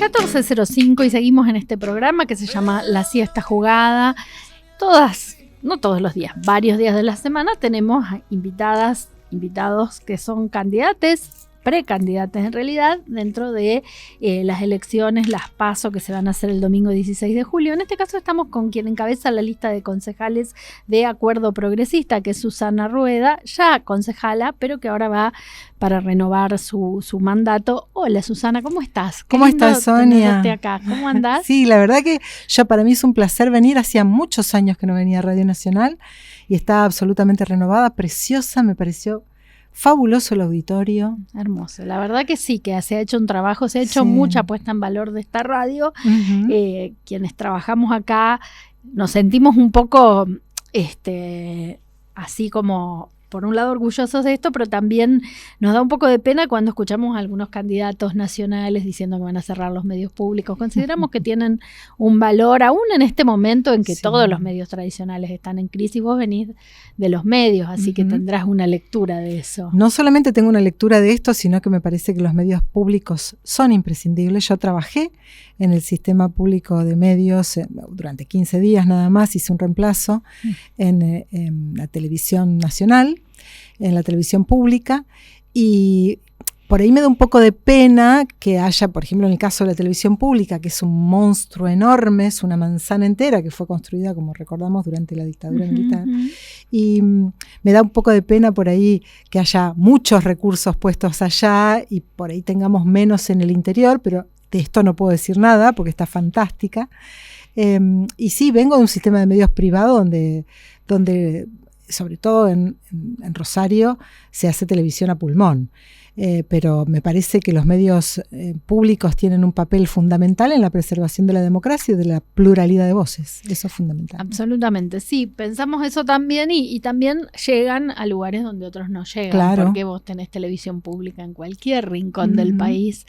14:05 y seguimos en este programa que se llama La Siesta Jugada. No todos los días, varios días de la semana tenemos invitados que son precandidatos en realidad, dentro de las elecciones, las PASO que se van a hacer el domingo 16 de julio. En este caso estamos con quien encabeza la lista de concejales de Acuerdo Progresista, que es Susana Rueda, ya concejala, pero que ahora va para renovar su mandato. Hola Susana, ¿cómo estás? ¿Cómo estás, Sonia? Acá. ¿Cómo andás? Sí, la verdad que para mí es un placer venir. Hacía muchos años que no venía a Radio Nacional y está absolutamente renovada, preciosa, me pareció fabuloso el auditorio. Hermoso, la verdad que sí, que se ha hecho un trabajo, se ha hecho mucha puesta en valor de esta radio. Quienes trabajamos acá nos sentimos un poco así como, por un lado orgullosos de esto, pero también nos da un poco de pena cuando escuchamos a algunos candidatos nacionales diciendo que van a cerrar los medios públicos. Consideramos que tienen un valor, aún en este momento en que todos los medios tradicionales están en crisis. Vos venís de los medios, así que tendrás una lectura de eso. No solamente tengo una lectura de esto, sino que me parece que los medios públicos son imprescindibles. Yo trabajé en el sistema público de medios durante 15 días nada más, hice un reemplazo en la televisión nacional, en la televisión pública, y por ahí me da un poco de pena que haya, por ejemplo, en el caso de la televisión pública, que es un monstruo enorme, es una manzana entera que fue construida, como recordamos, durante la dictadura militar, y me da un poco de pena por ahí que haya muchos recursos puestos allá y por ahí tengamos menos en el interior, pero de esto no puedo decir nada porque está fantástica. Y sí, vengo de un sistema de medios privado donde sobre todo en Rosario, se hace televisión a pulmón. Pero me parece que los medios públicos tienen un papel fundamental en la preservación de la democracia y de la pluralidad de voces. Eso es fundamental. Absolutamente, sí. Pensamos eso también y también llegan a lugares donde otros no llegan. Claro. Porque vos tenés televisión pública en cualquier rincón del país.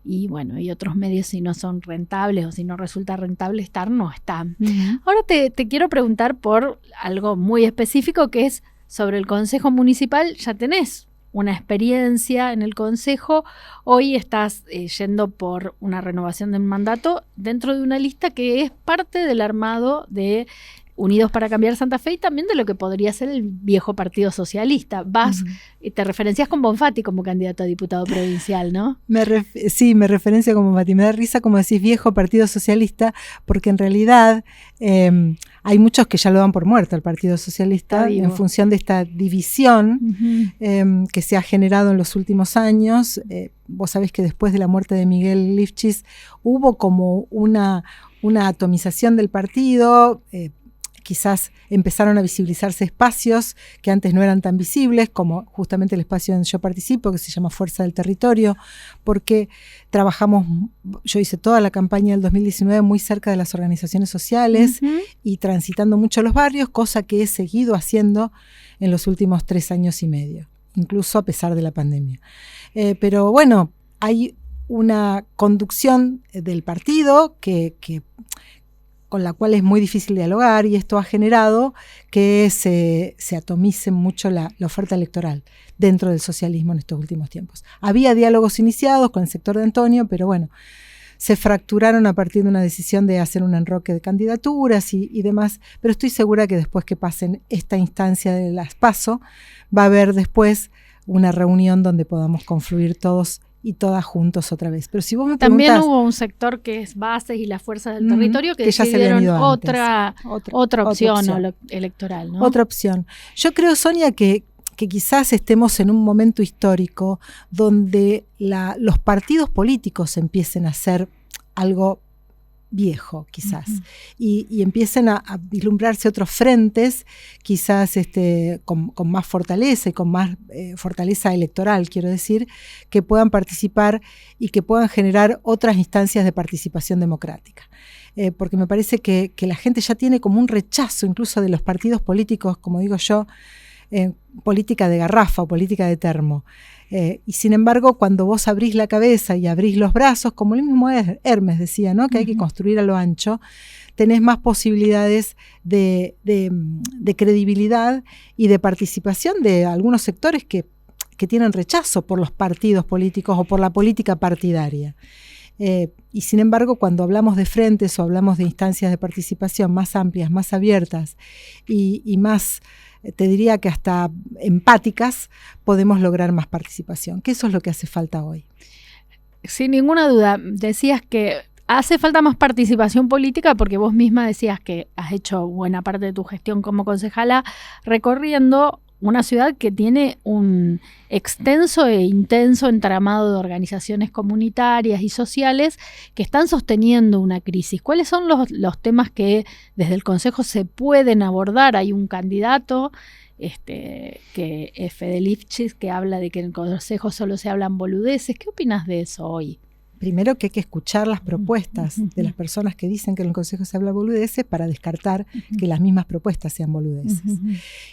Y bueno, y otros medios, si no son rentables o si no resulta rentable estar, no están. Ahora te quiero preguntar por algo muy específico, que es sobre el Consejo Municipal. Ya tenés una experiencia en el Consejo. Hoy estás yendo por una renovación del mandato dentro de una lista que es parte del armado de Unidos para Cambiar Santa Fe y también de lo que podría ser el viejo Partido Socialista. Te referencias con Bonfatti como candidato a diputado provincial, ¿no? Sí, me referencio con Bonfatti. Me da risa como decís viejo Partido Socialista, porque en realidad hay muchos que ya lo dan por muerto al Partido Socialista en función de esta división que se ha generado en los últimos años. Vos sabés que después de la muerte de Miguel Lifchis hubo como una atomización del partido. Quizás empezaron a visibilizarse espacios que antes no eran tan visibles, como justamente el espacio en Yo Participo, que se llama Fuerza del Territorio, porque yo hice toda la campaña del 2019 muy cerca de las organizaciones sociales y transitando mucho los barrios, cosa que he seguido haciendo en los últimos 3 años y medio, incluso a pesar de la pandemia. Pero bueno, hay una conducción del partido con la cual es muy difícil dialogar, y esto ha generado que se atomice mucho la oferta electoral dentro del socialismo en estos últimos tiempos. Había diálogos iniciados con el sector de Antonio, pero bueno, se fracturaron a partir de una decisión de hacer un enroque de candidaturas y demás, pero estoy segura que después que pasen esta instancia de las PASO, va a haber después una reunión donde podamos confluir todos y todas juntos otra vez. Pero si vos me preguntás, también hubo un sector que es Bases y las Fuerzas del Territorio que ya decidieron otra opción electoral, ¿no? Otra opción. Yo creo, Sonia, que quizás estemos en un momento histórico donde los partidos políticos empiecen a ser algo viejo, quizás, y empiecen a vislumbrarse otros frentes, quizás con más fortaleza y con más fortaleza electoral, quiero decir, que puedan participar y que puedan generar otras instancias de participación democrática. Porque me parece que la gente ya tiene como un rechazo incluso de los partidos políticos, como digo yo, política de garrafa o política de termo. Y sin embargo, cuando vos abrís la cabeza y abrís los brazos, como el mismo Hermes decía, ¿no? Que hay que construir a lo ancho, tenés más posibilidades de credibilidad y de participación de algunos sectores que tienen rechazo por los partidos políticos o por la política partidaria. y sin embargo, cuando hablamos de frentes o hablamos de instancias de participación más amplias, más abiertas y más, te diría que hasta empáticas, podemos lograr más participación, que eso es lo que hace falta hoy. Sin ninguna duda, decías que hace falta más participación política porque vos misma decías que has hecho buena parte de tu gestión como concejala recorriendo una ciudad que tiene un extenso e intenso entramado de organizaciones comunitarias y sociales que están sosteniendo una crisis. ¿Cuáles son los temas que desde el Consejo se pueden abordar? Hay un candidato que es Fede Lifchis, que habla de que en el Consejo solo se hablan boludeces. ¿Qué opinas de eso hoy? Primero que hay que escuchar las propuestas de las personas que dicen que en el Consejo se habla boludeces para descartar que las mismas propuestas sean boludeces.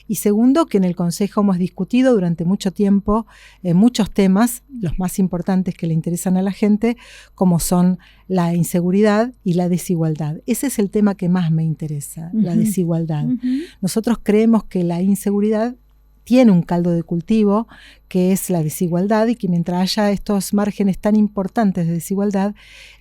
Y segundo, que en el Consejo hemos discutido durante mucho tiempo muchos temas, los más importantes que le interesan a la gente, como son la inseguridad y la desigualdad. Ese es el tema que más me interesa, la desigualdad. Nosotros creemos que la inseguridad tiene un caldo de cultivo que es la desigualdad y que mientras haya estos márgenes tan importantes de desigualdad,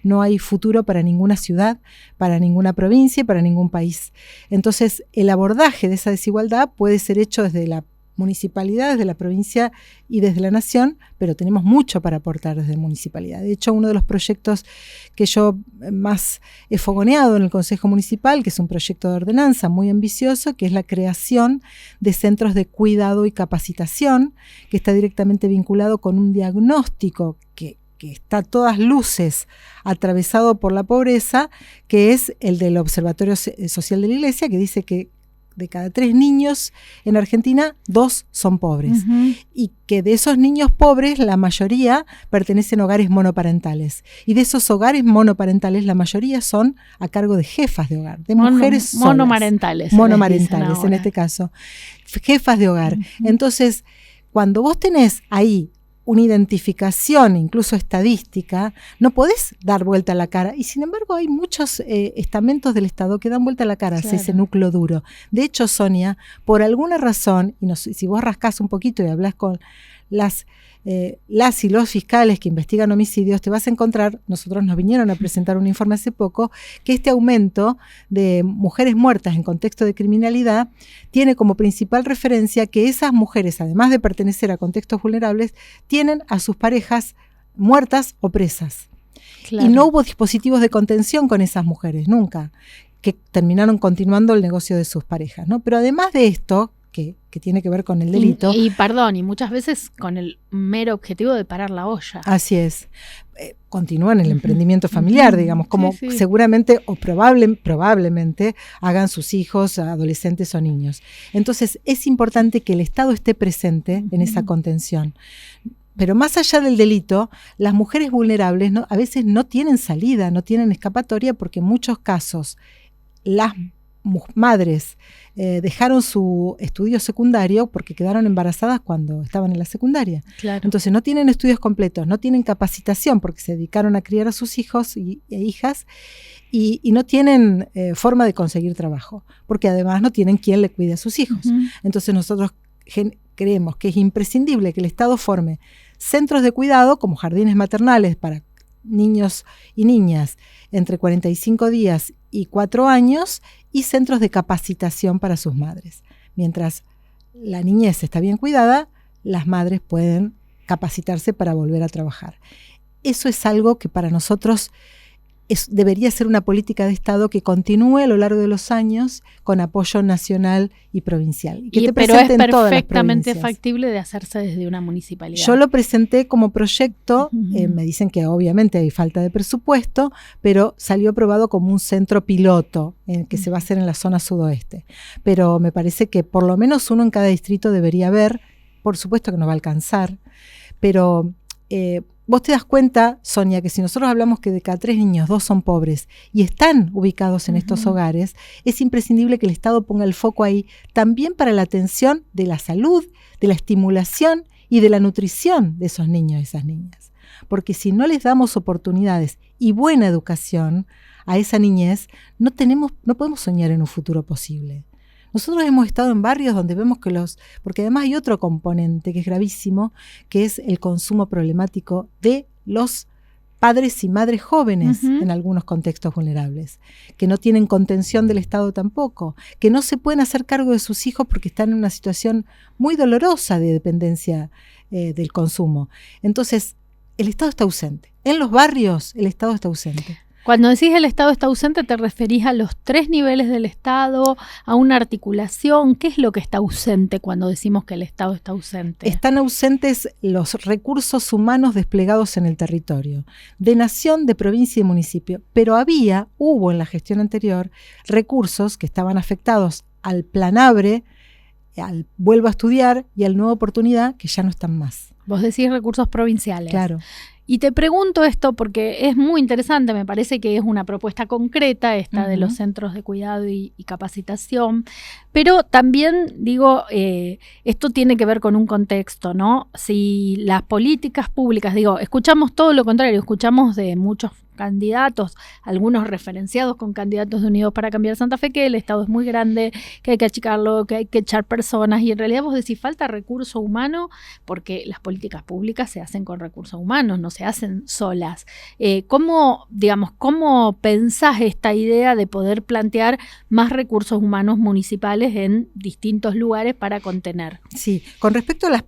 no hay futuro para ninguna ciudad, para ninguna provincia y para ningún país. Entonces, el abordaje de esa desigualdad puede ser hecho desde la municipalidad, desde la provincia y desde la nación, pero tenemos mucho para aportar desde municipalidad. De hecho, uno de los proyectos que yo más he fogoneado en el Consejo Municipal, que es un proyecto de ordenanza muy ambicioso, que es la creación de centros de cuidado y capacitación, que está directamente vinculado con un diagnóstico que está a todas luces atravesado por la pobreza, que es el del Observatorio Social de la Iglesia, que dice que de cada 3 niños en Argentina, 2 son pobres. Y que de esos niños pobres, la mayoría pertenecen a hogares monoparentales. Y de esos hogares monoparentales, la mayoría son a cargo de jefas de hogar, de mujeres solas. Monomarentales. Monomarentales, en este caso. Jefas de hogar. Entonces, cuando vos tenés ahí una identificación, incluso estadística, no podés dar vuelta a la cara. Y sin embargo hay muchos estamentos del Estado que dan vuelta a la cara hacia ese núcleo duro. De hecho, Sonia, por alguna razón, y si vos rascás un poquito y hablás con las y los fiscales que investigan homicidios, te vas a encontrar, nosotros nos vinieron a presentar un informe hace poco, que este aumento de mujeres muertas en contexto de criminalidad tiene como principal referencia que esas mujeres, además de pertenecer a contextos vulnerables, tienen a sus parejas muertas o presas. Claro. Y no hubo dispositivos de contención con esas mujeres, nunca, que terminaron continuando el negocio de sus parejas, ¿no? Pero además de esto, que tiene que ver con el delito. Y muchas veces con el mero objetivo de parar la olla. Así es. Continúan el emprendimiento familiar, digamos, como seguramente o probablemente hagan sus hijos, adolescentes o niños. Entonces, es importante que el Estado esté presente en esa contención. Pero más allá del delito, las mujeres vulnerables a veces no tienen salida, no tienen escapatoria, porque en muchos casos las madres dejaron su estudio secundario porque quedaron embarazadas cuando estaban en la secundaria. Claro. Entonces no tienen estudios completos, no tienen capacitación porque se dedicaron a criar a sus hijos e hijas y no tienen forma de conseguir trabajo, porque además no tienen quien le cuide a sus hijos. Entonces nosotros creemos que es imprescindible que el Estado forme centros de cuidado como jardines maternales para niños y niñas entre 45 días y 4 años y centros de capacitación para sus madres. Mientras la niñez está bien cuidada, las madres pueden capacitarse para volver a trabajar. Eso es algo que para nosotros debería ser una política de Estado que continúe a lo largo de los años con apoyo nacional y provincial. Pero es perfectamente factible de hacerse desde una municipalidad. Yo lo presenté como proyecto, me dicen que obviamente hay falta de presupuesto, pero salió aprobado como un centro piloto que se va a hacer en la zona sudoeste. Pero me parece que por lo menos uno en cada distrito debería haber, por supuesto que no va a alcanzar, pero vos te das cuenta, Sonia, que si nosotros hablamos que de cada 3 niños, 2 son pobres y están ubicados en estos hogares, es imprescindible que el Estado ponga el foco ahí también para la atención de la salud, de la estimulación y de la nutrición de esos niños y esas niñas. Porque si no les damos oportunidades y buena educación a esa niñez, no podemos soñar en un futuro posible. Nosotros hemos estado en barrios donde vemos que porque además hay otro componente que es gravísimo, que es el consumo problemático de los padres y madres jóvenes en algunos contextos vulnerables, que no tienen contención del Estado tampoco, que no se pueden hacer cargo de sus hijos porque están en una situación muy dolorosa de dependencia del consumo. Entonces, el Estado está ausente. En los barrios, el Estado está ausente. Cuando decís el Estado está ausente, ¿te referís a los 3 niveles del Estado, a una articulación? ¿Qué es lo que está ausente cuando decimos que el Estado está ausente? Están ausentes los recursos humanos desplegados en el territorio, de nación, de provincia y municipio. Pero hubo en la gestión anterior recursos que estaban afectados al Plan ABRE, al Vuelvo a Estudiar y al Nueva Oportunidad, que ya no están más. Vos decís recursos provinciales. Claro. Y te pregunto esto porque es muy interesante, me parece que es una propuesta concreta esta de los centros de cuidado y capacitación, pero también digo, esto tiene que ver con un contexto, ¿no? Si las políticas públicas, escuchamos todo lo contrario, escuchamos de muchos candidatos, algunos referenciados con candidatos de Unidos para Cambiar Santa Fe, que el Estado es muy grande, que hay que achicarlo, que hay que echar personas, y en realidad vos decís falta recurso humano, porque las políticas públicas se hacen con recursos humanos, no se hacen solas. ¿Cómo pensás esta idea de poder plantear más recursos humanos municipales en distintos lugares para contener? Sí, con respecto a las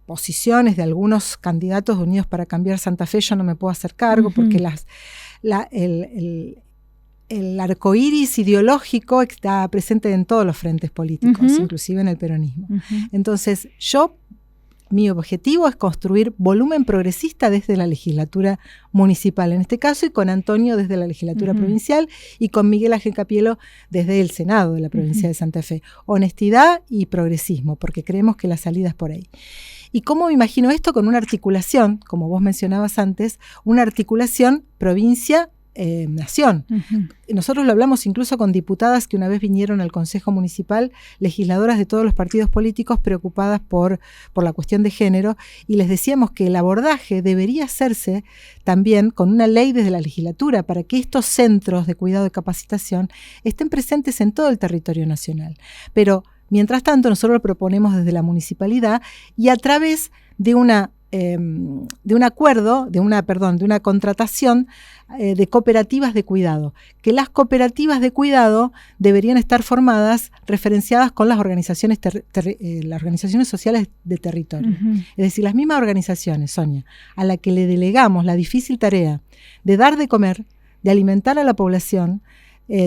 posiciones de algunos candidatos de Unidos para Cambiar Santa Fe, yo no me puedo hacer cargo porque el arcoíris ideológico está presente en todos los frentes políticos, inclusive en el peronismo. Entonces, mi objetivo es construir volumen progresista desde la legislatura municipal, en este caso, y con Antonio desde la legislatura provincial y con Miguel Ángel Capielo desde el Senado de la provincia de Santa Fe. Honestidad y progresismo, porque creemos que la salida es por ahí. ¿Y cómo me imagino esto? Con una articulación, como vos mencionabas antes, una articulación provincia-nación. Nosotros lo hablamos incluso con diputadas que una vez vinieron al Consejo Municipal, legisladoras de todos los partidos políticos preocupadas por la cuestión de género, y les decíamos que el abordaje debería hacerse también con una ley desde la legislatura para que estos centros de cuidado y capacitación estén presentes en todo el territorio nacional. Pero mientras tanto, nosotros lo proponemos desde la municipalidad y a través de una contratación de cooperativas de cuidado, que las cooperativas de cuidado deberían estar formadas, referenciadas con las organizaciones sociales de territorio. Es decir, las mismas organizaciones, Sonia, a la que le delegamos la difícil tarea de dar de comer, de alimentar a la población,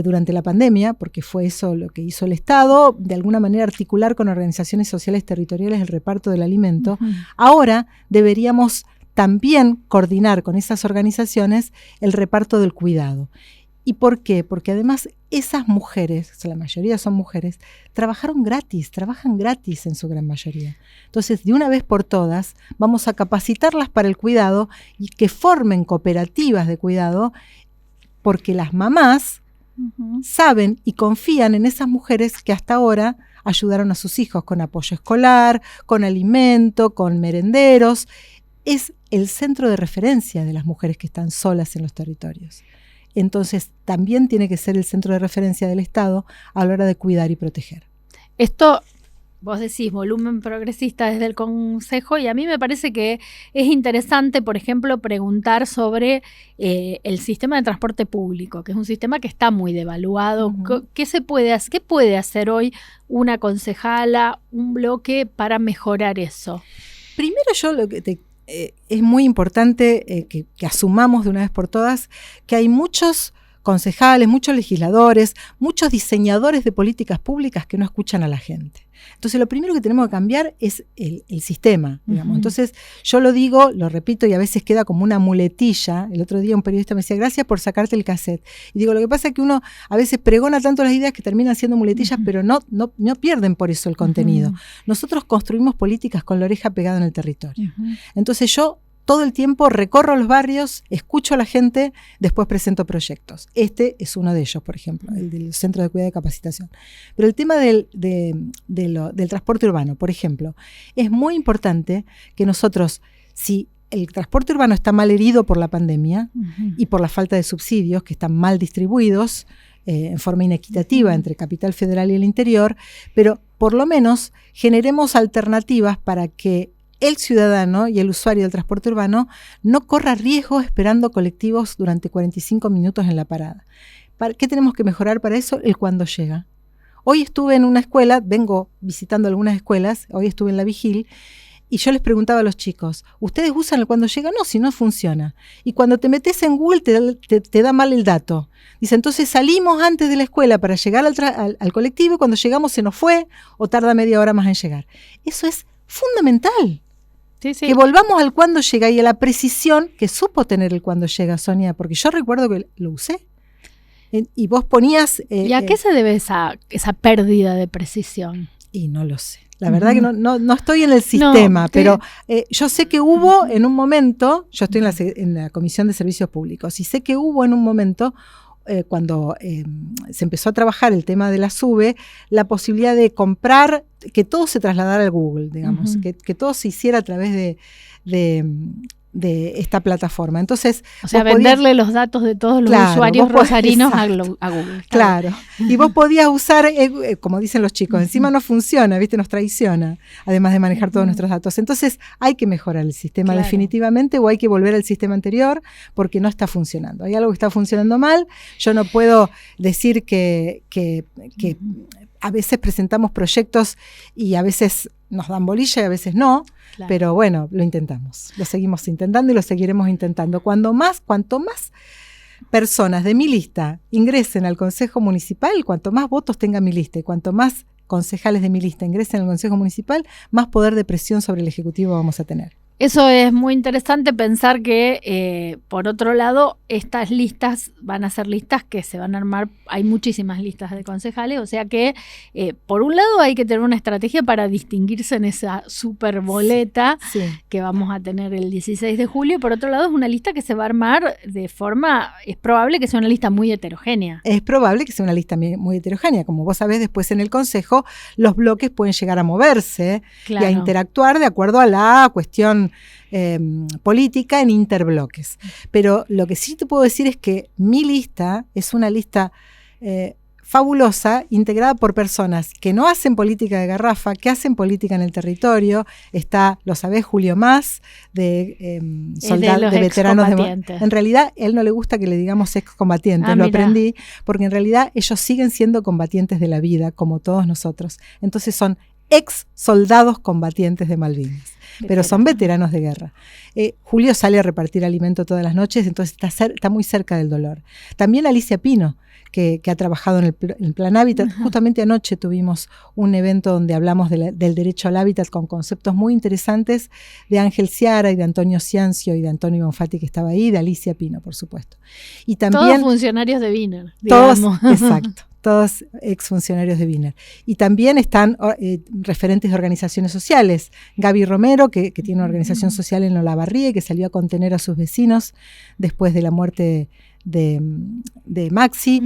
durante la pandemia, porque fue eso lo que hizo el Estado, de alguna manera articular con organizaciones sociales territoriales el reparto del alimento. Ahora deberíamos también coordinar con esas organizaciones el reparto del cuidado. ¿Y por qué? Porque además esas mujeres, la mayoría son mujeres, trabajan gratis en su gran mayoría. Entonces, de una vez por todas, vamos a capacitarlas para el cuidado y que formen cooperativas de cuidado, porque las mamás saben y confían en esas mujeres que hasta ahora ayudaron a sus hijos con apoyo escolar, con alimento, con merenderos. Es el centro de referencia de las mujeres que están solas en los territorios. Entonces, también tiene que ser el centro de referencia del Estado a la hora de cuidar y proteger. Esto, vos decís, volumen progresista desde el Consejo, y a mí me parece que es interesante, por ejemplo, preguntar sobre el sistema de transporte público, que es un sistema que está muy devaluado. ¿Qué puede hacer hoy una concejala, un bloque para mejorar eso? Primero es muy importante que asumamos de una vez por todas que hay muchos concejales, muchos legisladores, muchos diseñadores de políticas públicas que no escuchan a la gente. Entonces, lo primero que tenemos que cambiar es el sistema, digamos. Entonces, yo lo digo, lo repito y a veces queda como una muletilla. El otro día un periodista me decía, gracias por sacarte el cassette. Y digo, lo que pasa es que uno a veces pregona tanto las ideas que terminan siendo muletillas, pero no pierden por eso el contenido. Nosotros construimos políticas con la oreja pegada en el territorio. Entonces, yo todo el tiempo recorro los barrios, escucho a la gente, después presento proyectos. Este es uno de ellos, por ejemplo, el del Centro de Cuidado y Capacitación. Pero el tema del transporte urbano, por ejemplo, es muy importante que nosotros, si el transporte urbano está mal herido por la pandemia y por la falta de subsidios, que están mal distribuidos en forma inequitativa entre Capital Federal y el interior, pero por lo menos generemos alternativas para que el ciudadano y el usuario del transporte urbano no corra riesgo esperando colectivos durante 45 minutos en la parada. ¿Qué tenemos que mejorar para eso? El cuándo llega. Hoy estuve en una escuela, vengo visitando algunas escuelas, hoy estuve en la Vigil, y yo les preguntaba a los chicos, ¿ustedes usan el cuándo llega? No, si no funciona. Y cuando te metes en Google te da mal el dato. Dice, entonces salimos antes de la escuela para llegar al colectivo y cuando llegamos se nos fue o tarda media hora más en llegar. Eso es fundamental. Sí. Que volvamos al cuándo llega y a la precisión que supo tener el cuándo llega, Sonia, porque yo recuerdo que lo usé. Y vos ponías... ¿Y a qué se debe esa pérdida de precisión? Y no lo sé. La verdad que no estoy en el sistema, pero yo sé que hubo en un momento, yo estoy en la Comisión de Servicios Públicos, y sé que hubo en un momento, cuando se empezó a trabajar el tema de la SUBE, la posibilidad de comprar, que todo se trasladara al Google, digamos, que todo se hiciera a través de esta plataforma. Entonces, o sea, venderle los datos de todos los usuarios rosarinos a Google. Claro. Y vos podías usar, como dicen los chicos, encima no funciona, ¿viste? Nos traiciona, además de manejar todos nuestros datos. Entonces, hay que mejorar el sistema definitivamente, o hay que volver al sistema anterior porque no está funcionando. Hay algo que está funcionando mal. Yo no puedo decir que a veces presentamos proyectos y a veces nos dan bolilla y a veces no, pero bueno, lo intentamos, lo seguimos intentando y lo seguiremos intentando. Cuanto más personas de mi lista ingresen al Consejo Municipal, cuanto más votos tenga mi lista y cuanto más concejales de mi lista ingresen al Consejo Municipal, más poder de presión sobre el Ejecutivo vamos a tener. Eso es muy interesante pensar que, por otro lado, estas listas van a ser listas que se van a armar, hay muchísimas listas de concejales, o sea que, por un lado hay que tener una estrategia para distinguirse en esa super boleta que vamos a tener el 16 de julio, y por otro lado es una lista que se va a armar de forma, es probable que sea una lista muy heterogénea. Es probable que sea una lista muy heterogénea, como vos sabés, después en el Consejo los bloques pueden llegar a moverse y a interactuar de acuerdo a la cuestión política en interbloques. Pero lo que sí te puedo decir es que mi lista es una lista fabulosa, integrada por personas que no hacen política de garrafa, que hacen política en el territorio. Está, lo sabés, Julio Mas, de veteranos en realidad, él no le gusta que le digamos excombatientes, lo aprendí, porque en realidad ellos siguen siendo combatientes de la vida, como todos nosotros. Entonces son ex soldados combatientes de Malvinas, pero son veteranos de guerra. Julio sale a repartir alimento todas las noches, entonces está muy cerca del dolor. También Alicia Pino, que ha trabajado en el Plan Hábitat. Justamente anoche tuvimos un evento donde hablamos del derecho al hábitat con conceptos muy interesantes de Ángel Ciara y de Antonio Ciancio y de Antonio Bonfatti, que estaba ahí, de Alicia Pino, por supuesto. Y también, todos funcionarios de Wiener, digamos. Todos, exacto. Todos exfuncionarios de Wiener. Y también están referentes de organizaciones sociales. Gaby Romero, que tiene una organización social en Olavarría y que salió a contener a sus vecinos después de la muerte de Maxi.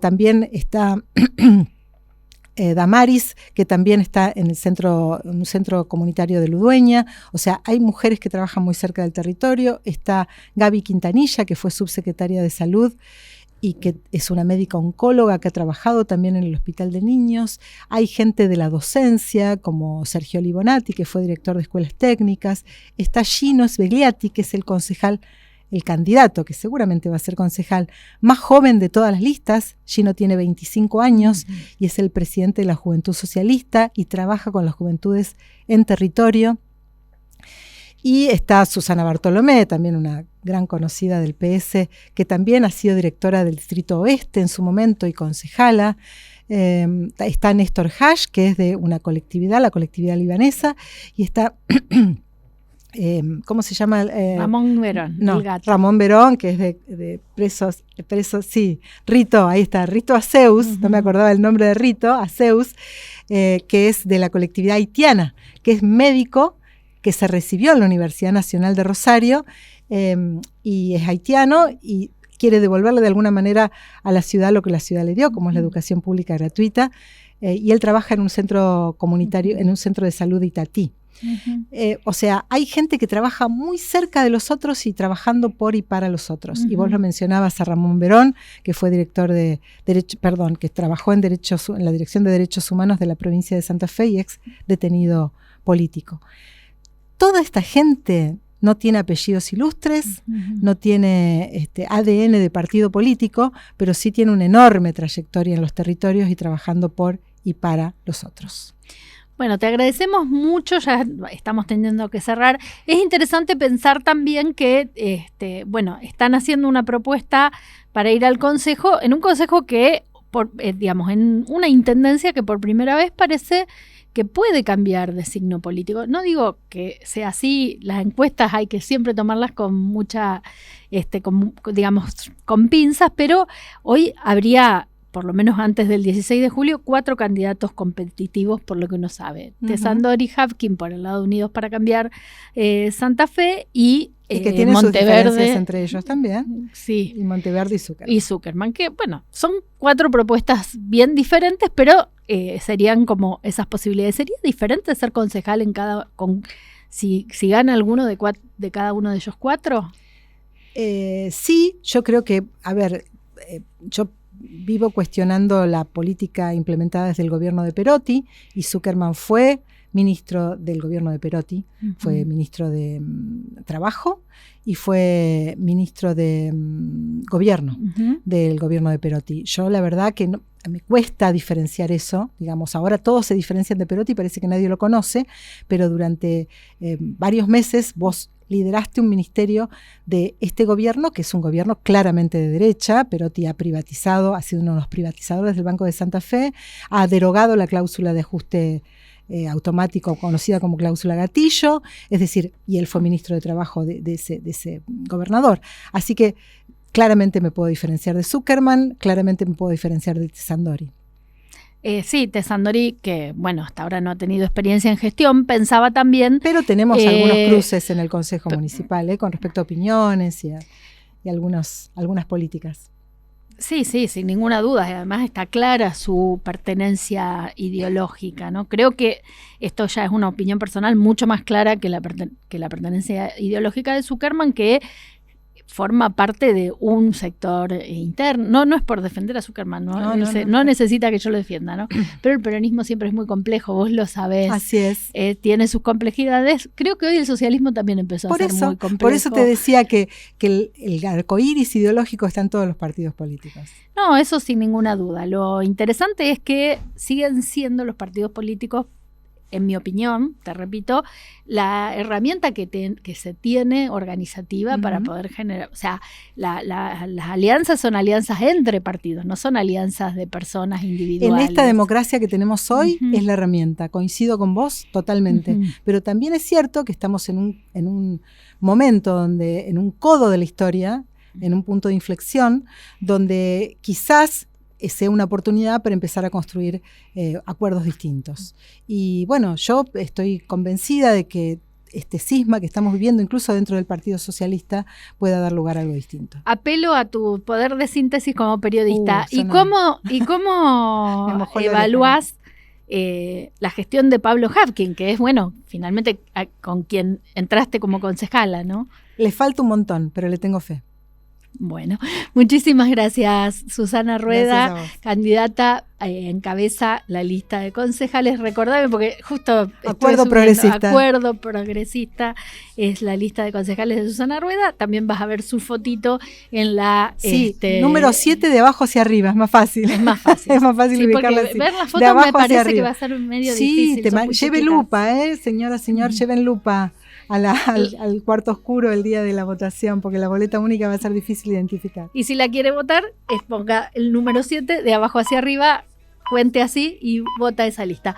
También está Damaris, que también está en un centro comunitario de Ludueña. O sea, hay mujeres que trabajan muy cerca del territorio. Está Gaby Quintanilla, que fue subsecretaria de Salud y que es una médica oncóloga que ha trabajado también en el Hospital de Niños. Hay gente de la docencia, como Sergio Libonati, que fue director de escuelas técnicas. Está Gino Svegliati, que es el concejal, el candidato, que seguramente va a ser concejal, más joven de todas las listas. Gino tiene 25 años y es el presidente de la Juventud Socialista y trabaja con las juventudes en territorio. Y está Susana Bartolomé, también una gran conocida del PS, que también ha sido directora del Distrito Oeste en su momento y concejala. Está Néstor Hash, que es de una colectividad, la colectividad libanesa, y está... ¿cómo se llama? Ramón Verón. No, Ramón Verón, que es de presos, sí, Rito, ahí está, Rito Aceus, no me acordaba el nombre de Rito, Aceus, que es de la colectividad haitiana, que es médico, que se recibió en la Universidad Nacional de Rosario y es haitiano y quiere devolverle de alguna manera a la ciudad lo que la ciudad le dio, como es la educación pública gratuita, y él trabaja en un centro comunitario, en un centro de salud de Itatí. O sea, hay gente que trabaja muy cerca de los otros y trabajando por y para los otros. Y vos lo mencionabas a Ramón Verón, que fue director de que trabajó en la Dirección de Derechos Humanos de la provincia de Santa Fe y ex detenido político. toda esta gente no tiene apellidos ilustres, no tiene ADN de partido político, pero sí tiene una enorme trayectoria en los territorios y trabajando por y para los otros. Bueno, te agradecemos mucho, ya estamos teniendo que cerrar. Es interesante pensar también que, están haciendo una propuesta para ir al Consejo, en un Consejo que, en una intendencia que por primera vez parece que puede cambiar de signo político. No digo que sea así, las encuestas hay que siempre tomarlas con mucha, con pinzas, pero hoy habría, por lo menos antes del 16 de julio, 4 candidatos competitivos, por lo que uno sabe. Tesandori, Havkin por el lado de Unidos para Cambiar Santa Fe y que tiene Monteverde, sus diferencias entre ellos también. Sí. Y Monteverde y Zuckerman. Que, bueno, son 4 propuestas bien diferentes, pero serían como esas posibilidades. ¿Sería diferente ser concejal si gana alguno de cada uno de ellos 4? Sí, yo creo que, yo vivo cuestionando la política implementada desde el gobierno de Perotti, y Zuckerman fue ministro del gobierno de Perotti, fue ministro de Trabajo y fue ministro de Gobierno del gobierno de Perotti. Yo la verdad que me cuesta diferenciar eso, digamos, ahora todos se diferencian de Perotti, parece que nadie lo conoce, pero durante varios meses vos lideraste un ministerio de este gobierno, que es un gobierno claramente de derecha. Perotti ha privatizado, ha sido uno de los privatizadores del Banco de Santa Fe, ha derogado la cláusula de ajuste automático conocida como cláusula gatillo, es decir, y él fue ministro de Trabajo de ese gobernador. Así que claramente me puedo diferenciar de Zuckerman, claramente me puedo diferenciar de Tesandori. Sí, Tesandori, que bueno, hasta ahora no ha tenido experiencia en gestión, pensaba también... Pero tenemos algunos cruces en el Consejo Municipal, con respecto a opiniones y algunas políticas. Sí, sin ninguna duda. Además está clara su pertenencia ideológica, ¿no? Creo que esto ya es una opinión personal mucho más clara que la pertenencia ideológica de Zuckerman, que forma parte de un sector interno. No es por defender a Zuckerman, no necesita que yo lo defienda, ¿no? Pero el peronismo siempre es muy complejo, vos lo sabés. Así es. Tiene sus complejidades. Creo que hoy el socialismo también empezó a ser muy complejo. Por eso te decía que el arcoíris ideológico está en todos los partidos políticos. No, eso sin ninguna duda. Lo interesante es que siguen siendo los partidos políticos, en mi opinión, te repito, la herramienta que se tiene organizativa para poder generar, o sea, las alianzas son alianzas entre partidos, no son alianzas de personas individuales. En esta democracia que tenemos hoy es la herramienta, coincido con vos totalmente, pero también es cierto que estamos en un momento donde, en un codo de la historia, en un punto de inflexión, donde quizás sea una oportunidad para empezar a construir acuerdos distintos. Y bueno, yo estoy convencida de que este cisma que estamos viviendo, incluso dentro del Partido Socialista, pueda dar lugar a algo distinto. Apelo a tu poder de síntesis como periodista. ¿Y cómo evaluás la gestión de Pablo Havkin, que es, bueno, finalmente con quien entraste como concejala, ¿no? Le falta un montón, pero le tengo fe. Bueno, muchísimas gracias, Susana Rueda, candidata, encabeza la lista de concejales. Recordame, porque justo Acuerdo Progresista es la lista de concejales de Susana Rueda. También vas a ver su fotito en la... Sí, número 7 de abajo hacia arriba, es más fácil. Es más fácil. Es más fácil ubicarla así. Ver la foto de abajo me parece hacia que va a ser medio difícil. Sí, lleve lupa, señora, señor, lleven lupa al cuarto oscuro el día de la votación, porque la boleta única va a ser difícil identificar. Y si la quiere votar, ponga el número 7 de abajo hacia arriba, cuente así y vota esa lista.